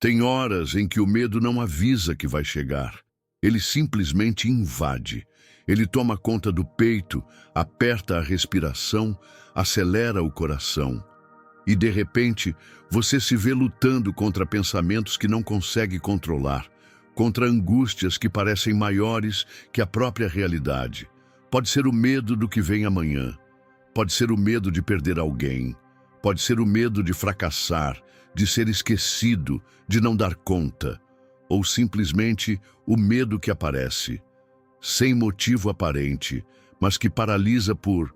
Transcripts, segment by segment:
Tem horas em que o medo não avisa que vai chegar. Ele simplesmente invade. Ele toma conta do peito, aperta a respiração, acelera o coração. E, de repente, você se vê lutando contra pensamentos que não consegue controlar, contra angústias que parecem maiores que a própria realidade. Pode ser o medo do que vem amanhã. Pode ser o medo de perder alguém. Pode ser o medo de fracassar, de ser esquecido, de não dar conta. Ou simplesmente o medo que aparece, sem motivo aparente, mas que paralisa por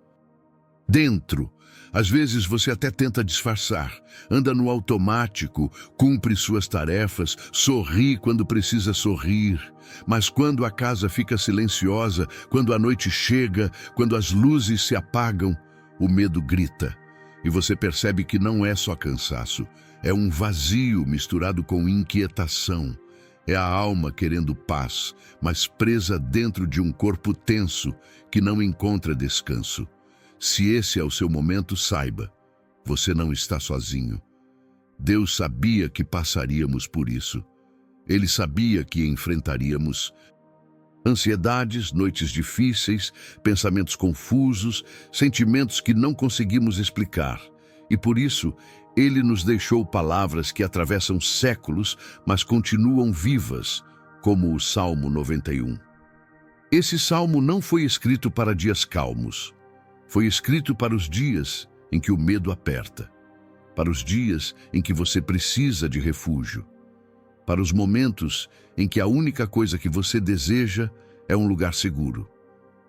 dentro. Às vezes você até tenta disfarçar, anda no automático, cumpre suas tarefas, sorri quando precisa sorrir. Mas quando a casa fica silenciosa, quando a noite chega, quando as luzes se apagam, o medo grita. E você percebe que não é só cansaço, é um vazio misturado com inquietação. É a alma querendo paz, mas presa dentro de um corpo tenso que não encontra descanso. Se esse é o seu momento, saiba, você não está sozinho. Deus sabia que passaríamos por isso. Ele sabia que enfrentaríamos ansiedades, noites difíceis, pensamentos confusos, sentimentos que não conseguimos explicar. E por isso, Ele nos deixou palavras que atravessam séculos, mas continuam vivas, como o Salmo 91. Esse salmo não foi escrito para dias calmos. Foi escrito para os dias em que o medo aperta, para os dias em que você precisa de refúgio, para os momentos em que a única coisa que você deseja é um lugar seguro.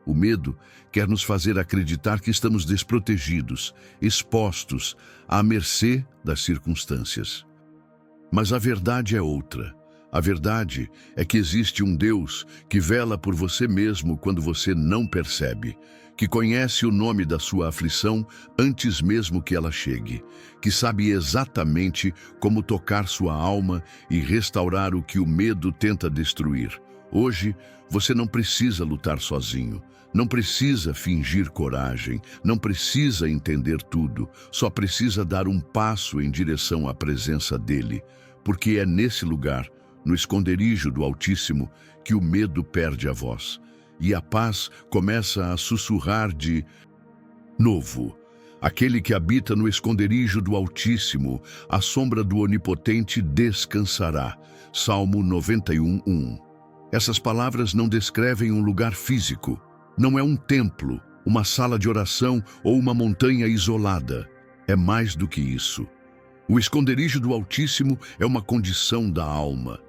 O medo quer nos fazer acreditar que estamos desprotegidos, expostos, à mercê das circunstâncias. Mas a verdade é outra. A verdade é que existe um Deus que vela por você mesmo quando você não percebe, que conhece o nome da sua aflição antes mesmo que ela chegue, que sabe exatamente como tocar sua alma e restaurar o que o medo tenta destruir. Hoje, você não precisa lutar sozinho, não precisa fingir coragem, não precisa entender tudo, só precisa dar um passo em direção à presença dele, porque é nesse lugar, no esconderijo do Altíssimo, que o medo perde a voz. E a paz começa a sussurrar de novo. Aquele que habita no esconderijo do Altíssimo, à sombra do Onipotente descansará. Salmo 91:1. Essas palavras não descrevem um lugar físico. Não é um templo, uma sala de oração ou uma montanha isolada. É mais do que isso. O esconderijo do Altíssimo é uma condição da alma.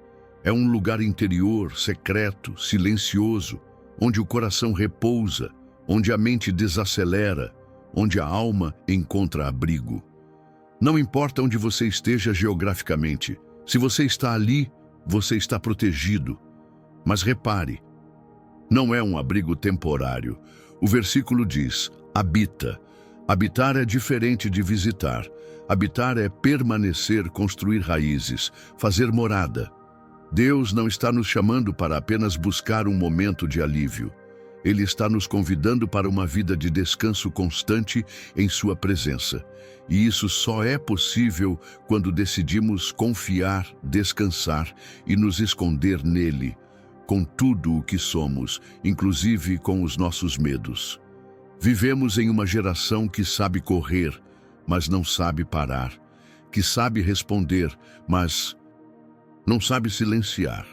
É um lugar interior, secreto, silencioso, onde o coração repousa, onde a mente desacelera, onde a alma encontra abrigo. Não importa onde você esteja geograficamente, se você está ali, você está protegido. Mas repare, não é um abrigo temporário. O versículo diz, habita. Habitar é diferente de visitar. Habitar é permanecer, construir raízes, fazer morada. Deus não está nos chamando para apenas buscar um momento de alívio. Ele está nos convidando para uma vida de descanso constante em sua presença. E isso só é possível quando decidimos confiar, descansar e nos esconder nele, com tudo o que somos, inclusive com os nossos medos. Vivemos em uma geração que sabe correr, mas não sabe parar, que sabe responder, mas não sabe silenciar,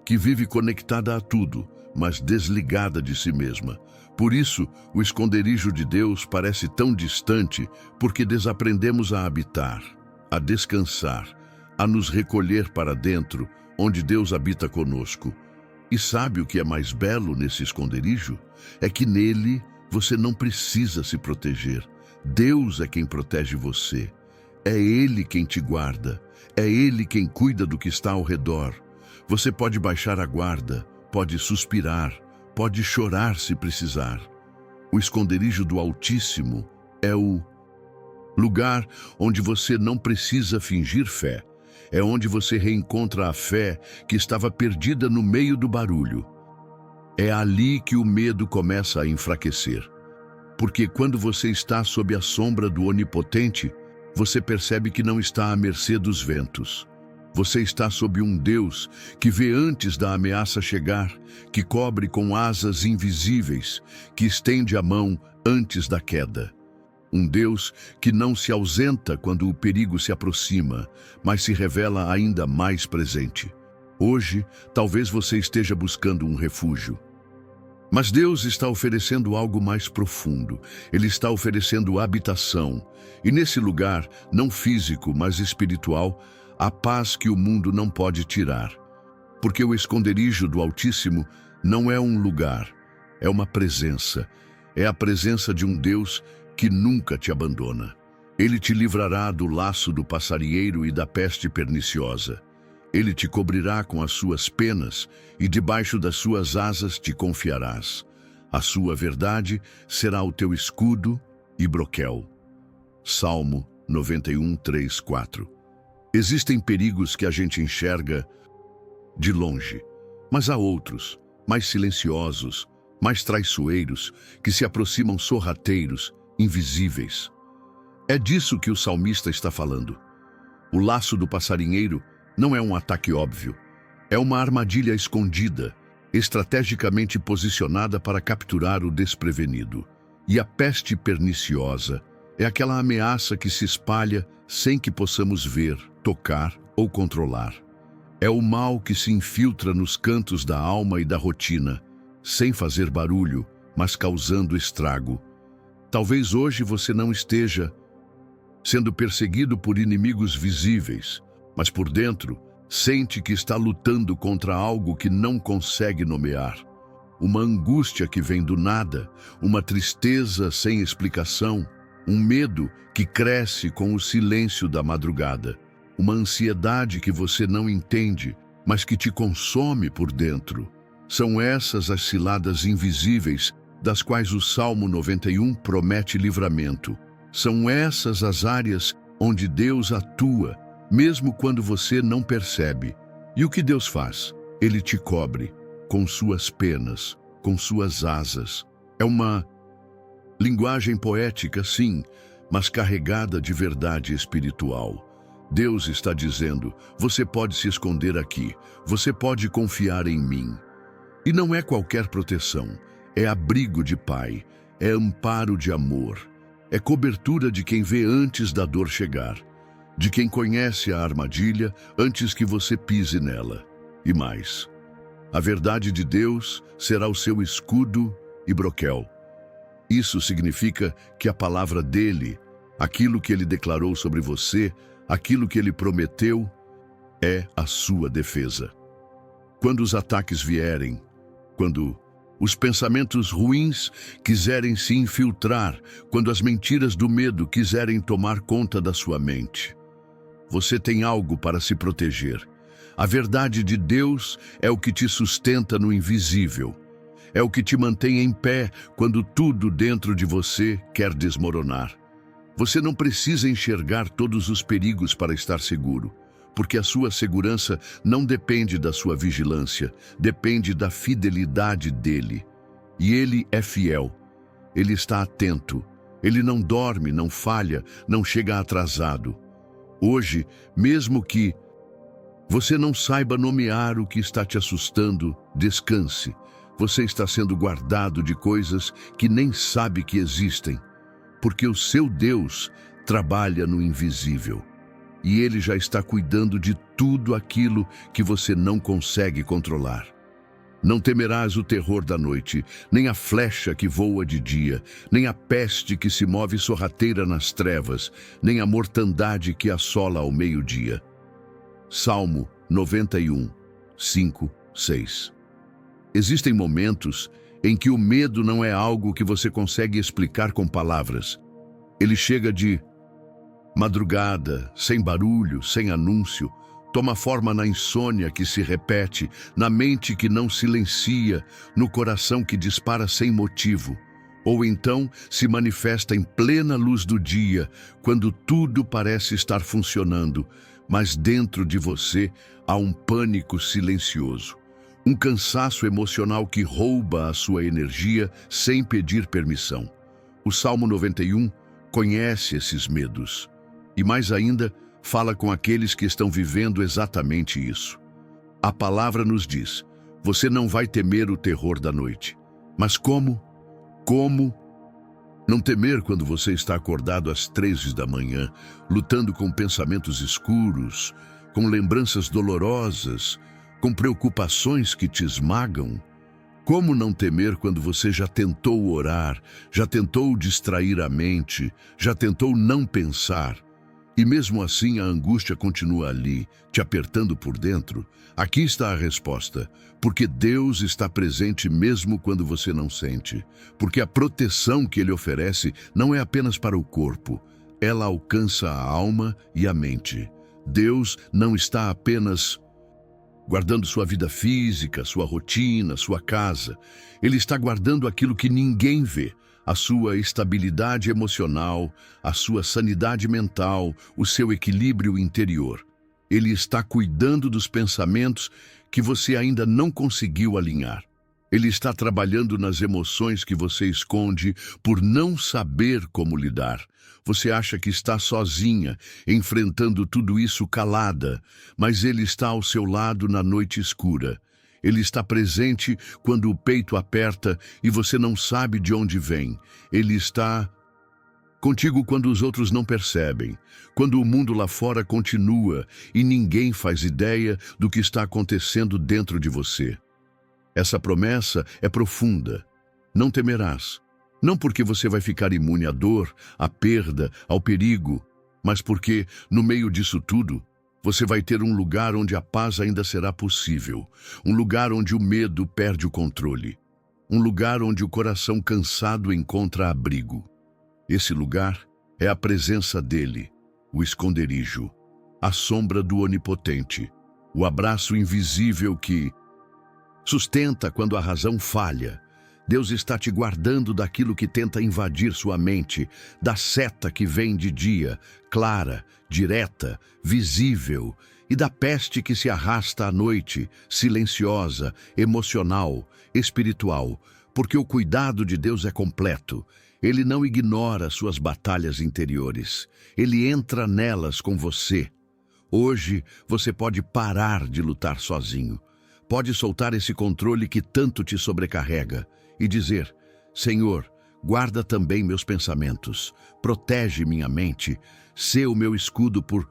que vive conectada a tudo, mas desligada de si mesma. Por isso, o esconderijo de Deus parece tão distante, porque desaprendemos a habitar, a descansar, a nos recolher para dentro, onde Deus habita conosco. E sabe o que é mais belo nesse esconderijo? É que nele você não precisa se proteger. Deus é quem protege você. É Ele quem te guarda. É Ele quem cuida do que está ao redor. Você pode baixar a guarda, pode suspirar, pode chorar se precisar. O esconderijo do Altíssimo é o lugar onde você não precisa fingir fé. É onde você reencontra a fé que estava perdida no meio do barulho. É ali que o medo começa a enfraquecer. Porque quando você está sob a sombra do Onipotente, você percebe que não está à mercê dos ventos. Você está sob um Deus que vê antes da ameaça chegar, que cobre com asas invisíveis, que estende a mão antes da queda. Um Deus que não se ausenta quando o perigo se aproxima, mas se revela ainda mais presente. Hoje, talvez você esteja buscando um refúgio. Mas Deus está oferecendo algo mais profundo. Ele está oferecendo habitação. E nesse lugar, não físico, mas espiritual, a paz que o mundo não pode tirar. Porque o esconderijo do Altíssimo não é um lugar, é uma presença. É a presença de um Deus que nunca te abandona. Ele te livrará do laço do passarinheiro e da peste perniciosa. Ele te cobrirá com as suas penas e debaixo das suas asas te confiarás. A sua verdade será o teu escudo e broquel. Salmo 91, 3, 4. Existem perigos que a gente enxerga de longe, mas há outros, mais silenciosos, mais traiçoeiros, que se aproximam sorrateiros, invisíveis. É disso que o salmista está falando. O laço do passarinheiro não é um ataque óbvio. É uma armadilha escondida, estrategicamente posicionada para capturar o desprevenido. E a peste perniciosa é aquela ameaça que se espalha sem que possamos ver, tocar ou controlar. É o mal que se infiltra nos cantos da alma e da rotina, sem fazer barulho, mas causando estrago. Talvez hoje você não esteja sendo perseguido por inimigos visíveis, mas por dentro, sente que está lutando contra algo que não consegue nomear. Uma angústia que vem do nada, uma tristeza sem explicação, um medo que cresce com o silêncio da madrugada, uma ansiedade que você não entende, mas que te consome por dentro. São essas as ciladas invisíveis das quais o Salmo 91 promete livramento. São essas as áreas onde Deus atua, mesmo quando você não percebe. E o que Deus faz? Ele te cobre com suas penas, com suas asas. É uma linguagem poética, sim, mas carregada de verdade espiritual. Deus está dizendo, você pode se esconder aqui, você pode confiar em mim. E não é qualquer proteção, é abrigo de pai, é amparo de amor, é cobertura de quem vê antes da dor chegar, de quem conhece a armadilha antes que você pise nela. E mais, a verdade de Deus será o seu escudo e broquel. Isso significa que a palavra dele, aquilo que ele declarou sobre você, aquilo que ele prometeu, é a sua defesa. Quando os ataques vierem, quando os pensamentos ruins quiserem se infiltrar, quando as mentiras do medo quiserem tomar conta da sua mente, você tem algo para se proteger. A verdade de Deus é o que te sustenta no invisível. É o que te mantém em pé quando tudo dentro de você quer desmoronar. Você não precisa enxergar todos os perigos para estar seguro, porque a sua segurança não depende da sua vigilância, depende da fidelidade dele. E ele é fiel, ele está atento, ele não dorme, não falha, não chega atrasado. Hoje, mesmo que você não saiba nomear o que está te assustando, descanse. Você está sendo guardado de coisas que nem sabe que existem, porque o seu Deus trabalha no invisível. E ele já está cuidando de tudo aquilo que você não consegue controlar. Não temerás o terror da noite, nem a flecha que voa de dia, nem a peste que se move sorrateira nas trevas, nem a mortandade que assola ao meio-dia. Salmo 91, 5, 6. Existem momentos em que o medo não é algo que você consegue explicar com palavras. Ele chega de madrugada, sem barulho, sem anúncio, toma forma na insônia que se repete, na mente que não silencia, no coração que dispara sem motivo. Ou então se manifesta em plena luz do dia, quando tudo parece estar funcionando, mas dentro de você há um pânico silencioso. Um cansaço emocional que rouba a sua energia sem pedir permissão. O Salmo 91 conhece esses medos. E mais ainda, Fala com aqueles que estão vivendo exatamente isso. A palavra nos diz: você não vai temer o terror da noite. Mas como? Como não temer quando você está acordado às 3 da manhã, lutando com pensamentos escuros, com lembranças dolorosas, com preocupações que te esmagam? Como não temer quando você já tentou orar, já tentou distrair a mente, já tentou não pensar? E mesmo assim a angústia continua ali, te apertando por dentro? Aqui está a resposta: porque Deus está presente mesmo quando você não sente. Porque a proteção que Ele oferece não é apenas para o corpo, ela alcança a alma e a mente. Deus não está apenas guardando sua vida física, sua rotina, sua casa. Ele está guardando aquilo que ninguém vê: a sua estabilidade emocional, a sua sanidade mental, o seu equilíbrio interior. Ele está cuidando dos pensamentos que você ainda não conseguiu alinhar. Ele está trabalhando nas emoções que você esconde por não saber como lidar. Você acha que está sozinha, enfrentando tudo isso calada, mas Ele está ao seu lado na noite escura. Ele está presente quando o peito aperta e você não sabe de onde vem. Ele está contigo quando os outros não percebem, quando o mundo lá fora continua e ninguém faz ideia do que está acontecendo dentro de você. Essa promessa é profunda. Não temerás. Não porque você vai ficar imune à dor, à perda, ao perigo, mas porque, no meio disso tudo, você vai ter um lugar onde a paz ainda será possível. Um lugar onde o medo perde o controle. Um lugar onde o coração cansado encontra abrigo. Esse lugar é a presença dele, o esconderijo, a sombra do Onipotente, o abraço invisível que sustenta quando a razão falha. Deus está te guardando daquilo que tenta invadir sua mente, da seta que vem de dia, clara, direta, visível, e da peste que se arrasta à noite, silenciosa, emocional, espiritual, porque o cuidado de Deus é completo. Ele não ignora suas batalhas interiores. Ele entra nelas com você. Hoje você pode parar de lutar sozinho. Pode soltar esse controle que tanto te sobrecarrega e dizer: Senhor, guarda também meus pensamentos, protege minha mente, sê o meu escudo por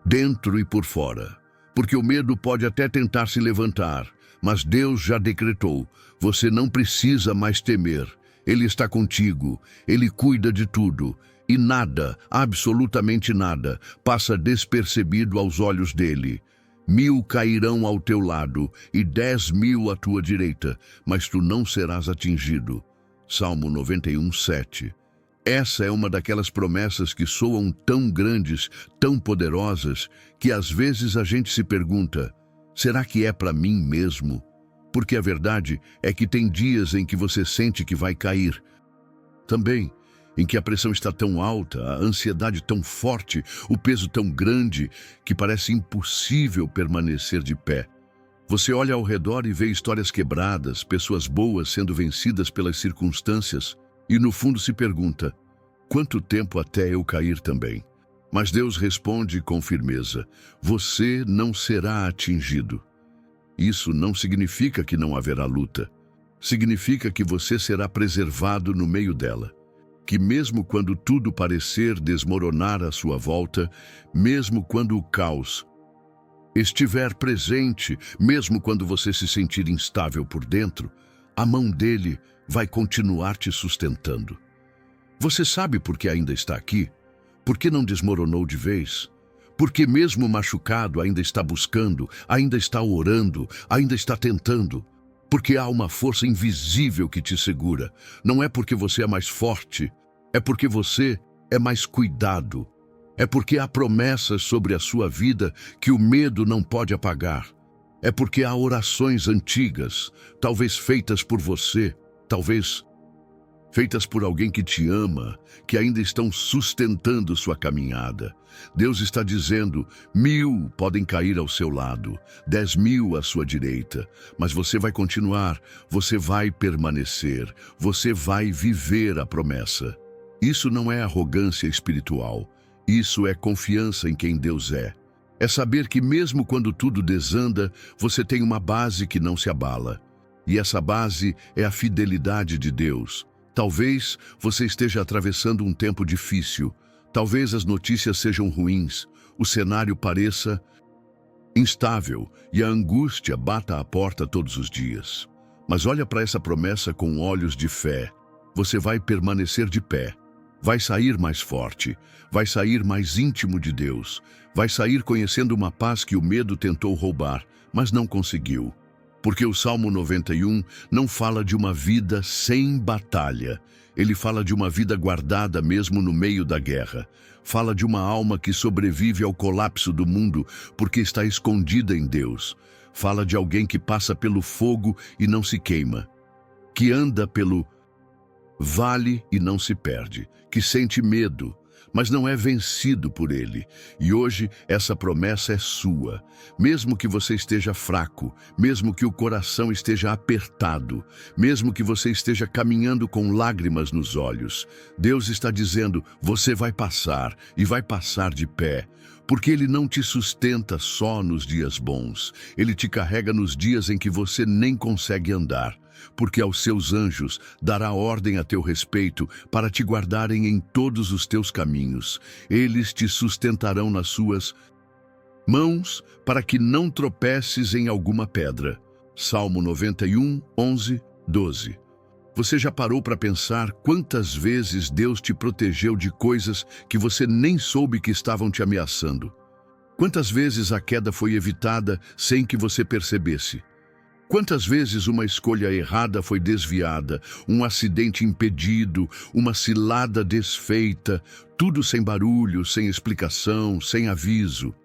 dentro e por fora. Porque o medo pode até tentar se levantar, mas Deus já decretou: você não precisa mais temer. Ele está contigo, Ele cuida de tudo, e nada, absolutamente nada, passa despercebido aos olhos dele. 1000 cairão ao teu lado e 10.000 à tua direita, mas tu não serás atingido. Salmo 91:7. Essa é uma daquelas promessas que soam tão grandes, tão poderosas, que às vezes a gente se pergunta: será que é para mim mesmo? Porque a verdade é que tem dias em que você sente que vai cair. Também em que a pressão está tão alta, a ansiedade tão forte, o peso tão grande, que parece impossível permanecer de pé. Você olha ao redor e vê histórias quebradas, pessoas boas sendo vencidas pelas circunstâncias, e no fundo se pergunta: quanto tempo até eu cair também? Mas Deus responde com firmeza: você não será atingido. Isso não significa que não haverá luta. Significa que você será preservado no meio dela. Que mesmo quando tudo parecer desmoronar à sua volta, mesmo quando o caos estiver presente, mesmo quando você se sentir instável por dentro, a mão dele vai continuar te sustentando. Você sabe por que ainda está aqui? Por que não desmoronou de vez? Porque mesmo machucado ainda está buscando, ainda está orando, ainda está tentando. Porque há uma força invisível que te segura. Não é porque você é mais forte, é porque você é mais cuidado. É porque há promessas sobre a sua vida que o medo não pode apagar. É porque há orações antigas, talvez feitas por você, talvez feitas por alguém que te ama, que ainda estão sustentando sua caminhada. Deus está dizendo: 1000 podem cair ao seu lado, 10.000 à sua direita, mas você vai continuar, você vai permanecer, você vai viver a promessa. Isso não é arrogância espiritual, Isso é confiança em quem Deus é. É saber que mesmo quando tudo desanda, você tem uma base que não se abala. E essa base é a fidelidade de Deus. Talvez você esteja atravessando um tempo difícil. Talvez as notícias sejam ruins, o cenário pareça instável e a angústia bata à porta todos os dias. Mas olha para essa promessa com olhos de fé. Você vai permanecer de pé. Vai sair mais forte. Vai sair mais íntimo de Deus. Vai sair conhecendo uma paz que o medo tentou roubar, mas não conseguiu. Porque o Salmo 91 não fala de uma vida sem batalha. Ele fala de uma vida guardada mesmo no meio da guerra. Fala de uma alma que sobrevive ao colapso do mundo porque está escondida em Deus. Fala de alguém que passa pelo fogo e não se queima. Que anda pelo vale e não se perde. Que sente medo, mas não é vencido por ele. E hoje essa promessa é sua. Mesmo que você esteja fraco, mesmo que o coração esteja apertado, mesmo que você esteja caminhando com lágrimas nos olhos, Deus está dizendo, você vai passar e vai passar de pé. Porque Ele não te sustenta só nos dias bons. Ele te carrega nos dias em que você nem consegue andar. Porque aos seus anjos dará ordem a teu respeito para te guardarem em todos os teus caminhos. Eles te sustentarão nas suas mãos para que não tropeces em alguma pedra. Salmo 91, 11, 12. Você já parou para pensar quantas vezes Deus te protegeu de coisas que você nem soube que estavam te ameaçando? Quantas vezes a queda foi evitada sem que você percebesse? Quantas vezes uma escolha errada foi desviada, um acidente impedido, uma cilada desfeita, tudo sem barulho, sem explicação, sem aviso?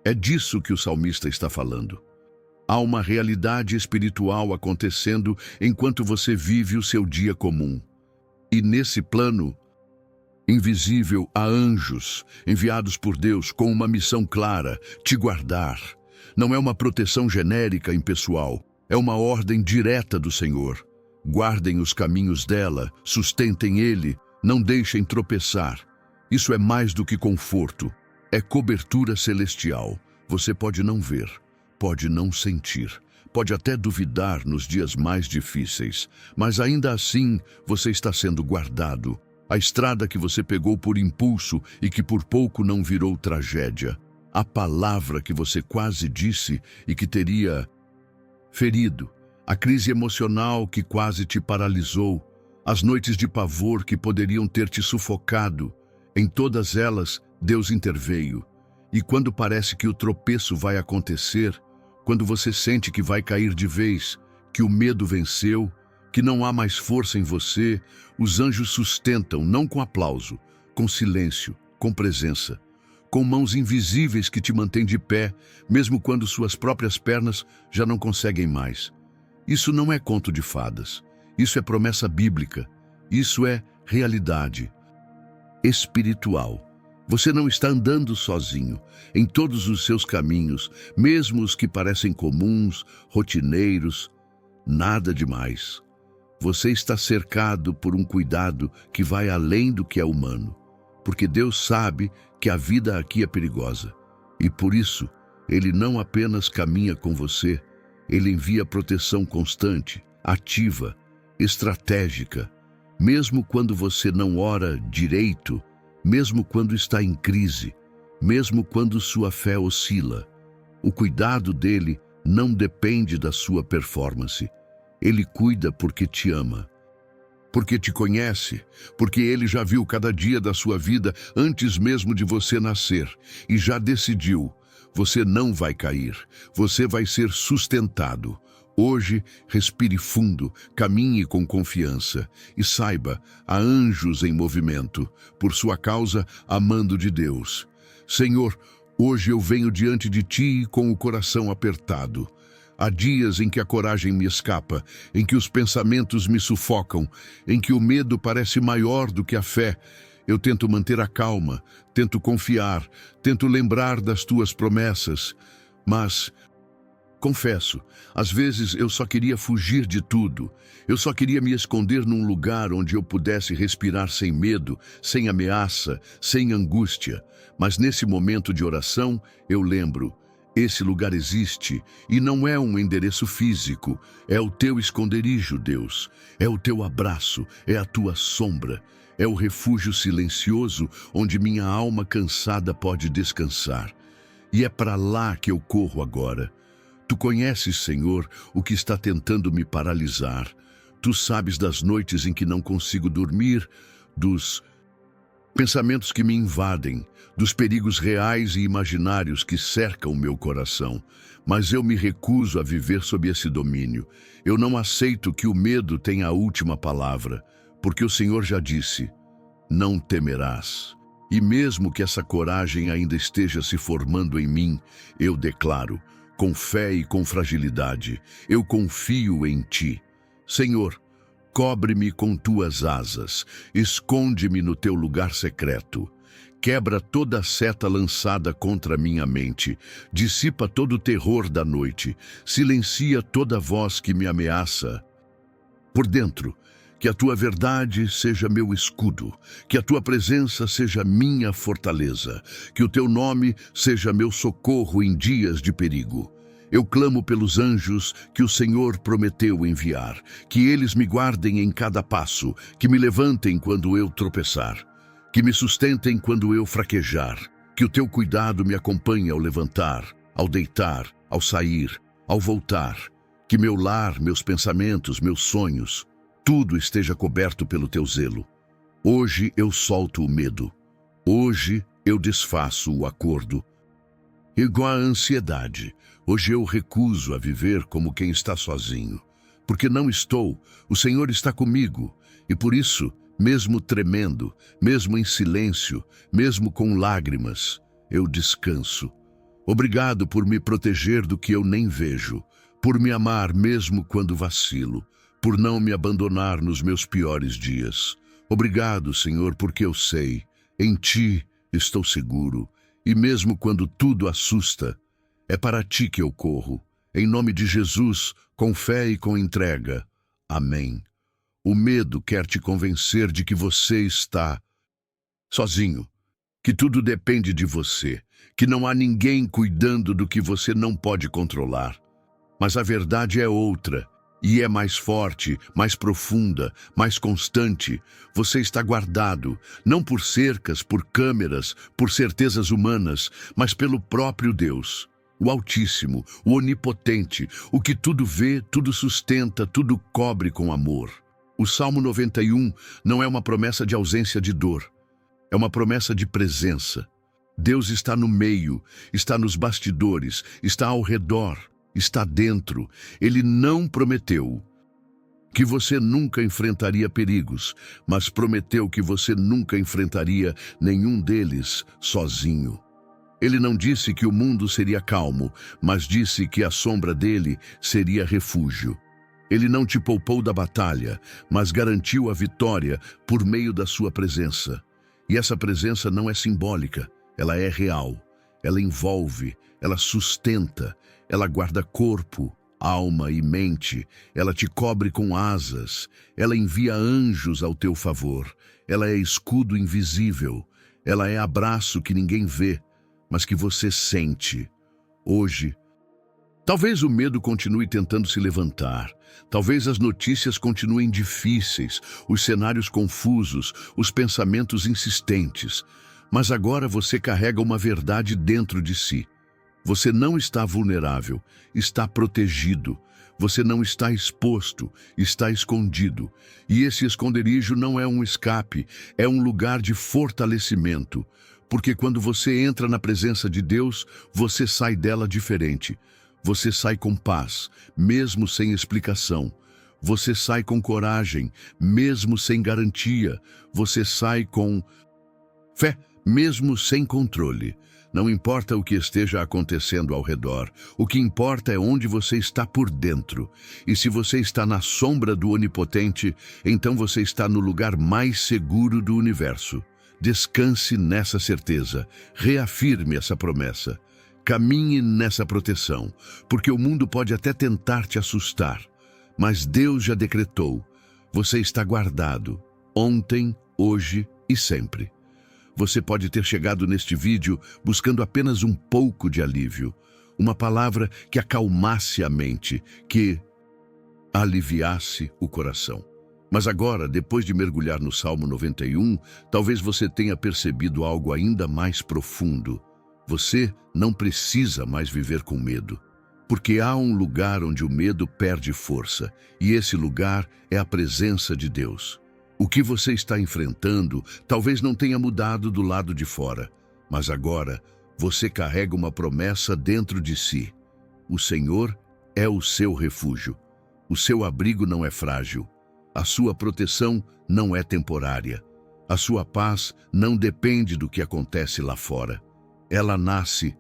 É disso que o salmista está falando. Há uma realidade espiritual acontecendo enquanto você vive o seu dia comum. E nesse plano invisível há anjos enviados por Deus com uma missão clara, te guardar. Não é uma proteção genérica impessoal, é uma ordem direta do Senhor. Guardem os caminhos dela, sustentem Ele, não deixem tropeçar. Isso é mais do que conforto, é cobertura celestial. Você pode não ver, pode não sentir, pode até duvidar nos dias mais difíceis, mas ainda assim você está sendo guardado. A estrada que você pegou por impulso e que por pouco não virou tragédia. A palavra que você quase disse e que teria ferido. A crise emocional que quase te paralisou. As noites de pavor que poderiam ter te sufocado. Em todas elas, Deus interveio. E quando parece que o tropeço vai acontecer, quando você sente que vai cair de vez, que o medo venceu, que não há mais força em você, os anjos sustentam, não com aplauso, com silêncio, com presença, com mãos invisíveis que te mantêm de pé, mesmo quando suas próprias pernas já não conseguem mais. Isso não é conto de fadas, isso é promessa bíblica, isso é realidade espiritual. Você não está andando sozinho em todos os seus caminhos, mesmo os que parecem comuns, rotineiros, nada demais. Você está cercado por um cuidado que vai além do que é humano, porque Deus sabe que a vida aqui é perigosa. E por isso, Ele não apenas caminha com você, Ele envia proteção constante, ativa, estratégica, mesmo quando você não ora direito, mesmo quando está em crise, mesmo quando sua fé oscila. O cuidado dele não depende da sua performance. Ele cuida porque te ama, porque te conhece, porque Ele já viu cada dia da sua vida antes mesmo de você nascer e já decidiu, você não vai cair, você vai ser sustentado. Hoje, respire fundo, caminhe com confiança e saiba, há anjos em movimento, por sua causa, amando de Deus. Senhor, hoje eu venho diante de Ti com o coração apertado. Há dias em que a coragem me escapa, em que os pensamentos me sufocam, em que o medo parece maior do que a fé. Eu tento manter a calma, tento confiar, tento lembrar das Tuas promessas, mas Confesso, às vezes eu só queria fugir de tudo. Eu só queria me esconder num lugar onde eu pudesse respirar sem medo, sem ameaça, sem angústia. Mas nesse momento de oração, eu lembro, esse lugar existe e não é um endereço físico. É o teu esconderijo, Deus. É o teu abraço, é a tua sombra. É o refúgio silencioso onde minha alma cansada pode descansar. E é para lá que eu corro agora. Tu conheces, Senhor, o que está tentando me paralisar. Tu sabes das noites em que não consigo dormir, dos pensamentos que me invadem, dos perigos reais e imaginários que cercam meu coração. Mas eu me recuso a viver sob esse domínio. Eu não aceito que o medo tenha a última palavra, porque o Senhor já disse, não temerás. E mesmo que essa coragem ainda esteja se formando em mim, eu declaro, com fé e com fragilidade, eu confio em Ti. Senhor, cobre-me com Tuas asas, esconde-me no Teu lugar secreto. Quebra toda a seta lançada contra minha mente, dissipa todo o terror da noite, silencia toda voz que me ameaça. Por dentro, que a Tua verdade seja meu escudo, que a Tua presença seja minha fortaleza, que o Teu nome seja meu socorro em dias de perigo. Eu clamo pelos anjos que o Senhor prometeu enviar, que eles me guardem em cada passo, que me levantem quando eu tropeçar, que me sustentem quando eu fraquejar, que o Teu cuidado me acompanhe ao levantar, ao deitar, ao sair, ao voltar, que meu lar, meus pensamentos, meus sonhos, tudo esteja coberto pelo Teu zelo. Hoje eu solto o medo. Hoje eu desfaço o acordo. Igual a ansiedade, hoje eu recuso a viver como quem está sozinho. Porque não estou, o Senhor está comigo. E por isso, mesmo tremendo, mesmo em silêncio, mesmo com lágrimas, eu descanso. Obrigado por me proteger do que eu nem vejo, por me amar mesmo quando vacilo, por não me abandonar nos meus piores dias. Obrigado, Senhor, porque eu sei, em Ti estou seguro, e mesmo quando tudo assusta, é para Ti que eu corro. Em nome de Jesus, com fé e com entrega. Amém. O medo quer te convencer de que você está sozinho, que tudo depende de você, que não há ninguém cuidando do que você não pode controlar. Mas a verdade é outra. E é mais forte, mais profunda, mais constante. Você está guardado, não por cercas, por câmeras, por certezas humanas, mas pelo próprio Deus, o Altíssimo, o Onipotente, o que tudo vê, tudo sustenta, tudo cobre com amor. O Salmo 91 não é uma promessa de ausência de dor, é uma promessa de presença. Deus está no meio, está nos bastidores, está ao redor. Está dentro. Ele não prometeu que você nunca enfrentaria perigos, mas prometeu que você nunca enfrentaria nenhum deles sozinho. Ele não disse que o mundo seria calmo, mas disse que a sombra dele seria refúgio. Ele não te poupou da batalha, mas garantiu a vitória por meio da sua presença. E essa presença não é simbólica, ela é real. Ela envolve, ela sustenta, ela guarda corpo, alma e mente, ela te cobre com asas, ela envia anjos ao teu favor, ela é escudo invisível, ela é abraço que ninguém vê, mas que você sente. Hoje, talvez o medo continue tentando se levantar, talvez as notícias continuem difíceis, os cenários confusos, os pensamentos insistentes, mas agora você carrega uma verdade dentro de si. Você não está vulnerável, está protegido. Você não está exposto, está escondido. E esse esconderijo não é um escape, é um lugar de fortalecimento. Porque quando você entra na presença de Deus, você sai dela diferente. Você sai com paz, mesmo sem explicação. Você sai com coragem, mesmo sem garantia. Você sai com fé, mesmo sem controle. Não importa o que esteja acontecendo ao redor, o que importa é onde você está por dentro. E se você está na sombra do Onipotente, então você está no lugar mais seguro do universo. Descanse nessa certeza, reafirme essa promessa. Caminhe nessa proteção, porque o mundo pode até tentar te assustar, mas Deus já decretou: você está guardado, ontem, hoje e sempre. Você pode ter chegado neste vídeo buscando apenas um pouco de alívio, uma palavra que acalmasse a mente, que aliviasse o coração. Mas agora, depois de mergulhar no Salmo 91, talvez você tenha percebido algo ainda mais profundo. Você não precisa mais viver com medo, porque há um lugar onde o medo perde força, e esse lugar é a presença de Deus. O que você está enfrentando talvez não tenha mudado do lado de fora, mas agora você carrega uma promessa dentro de si. O Senhor é o seu refúgio. O seu abrigo não é frágil. A sua proteção não é temporária. A sua paz não depende do que acontece lá fora. Ela nasce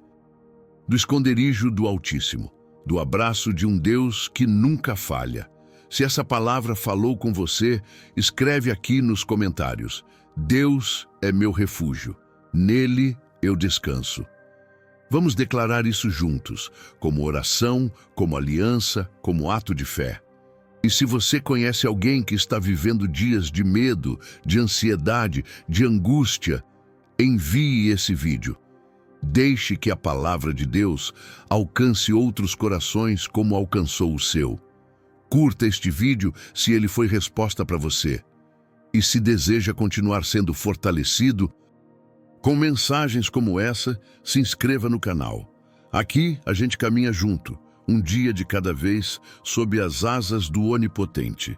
do esconderijo do Altíssimo, do abraço de um Deus que nunca falha. Se essa palavra falou com você, escreve aqui nos comentários: Deus é meu refúgio, nele eu descanso. Vamos declarar isso juntos, como oração, como aliança, como ato de fé. E se você conhece alguém que está vivendo dias de medo, de ansiedade, de angústia, envie esse vídeo. Deixe que a palavra de Deus alcance outros corações como alcançou o seu. Curta este vídeo se ele foi resposta para você. E se deseja continuar sendo fortalecido com mensagens como essa, se inscreva no canal. Aqui a gente caminha junto, um dia de cada vez, sob as asas do Onipotente.